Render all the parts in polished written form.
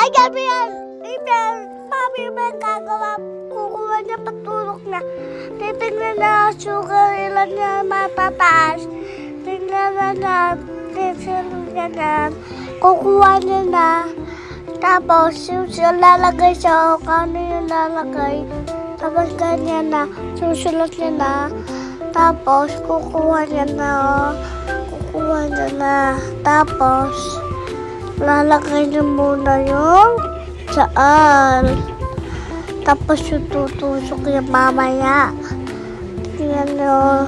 gabi yan. Email. Mami, may gagawa. Kukuha niya patulog na. Titignan na sugar, ilan niya matataas. Tingnan na titignan na. Kukuha niya na. Tapos, yung lalagay siya, kano yung lalagay. Tapos, ganyan na. Susulat niya na. Tapos, kukuha niya na. Kukuha niya na. Tapos, lalagay niya muna yung saan. Tapos, yung tutusok niya mamaya. Tingnan niyo.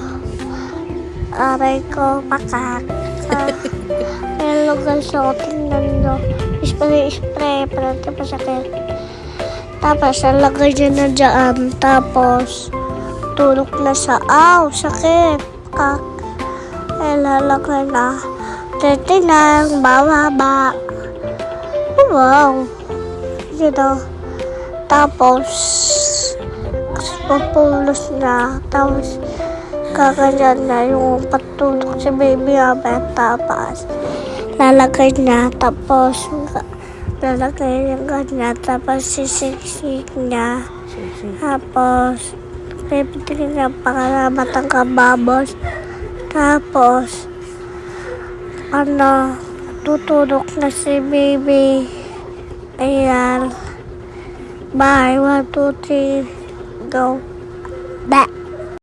Aray ko, pakak. Hello guys, so tingnan nyo. Spray, pero ito pa sakit. Tapos, lalagay niya na dyan. Tapos, tulog na sa, sakit. Kak. Lalagay na. Titinang, bababa. Wow. Dito. Tapos, papulos na. Tapos, kaganyan na yung patulog si baby Abet. Tapos, lalagay na. Tapos, lalagay niya ganyan. Tapos, sisiksik niya. Tapos, pipitigin niya pakalamatang kababos. Tapos, tutulog na si baby. Ayan. Bye. 1, 2, 3. Go. Back.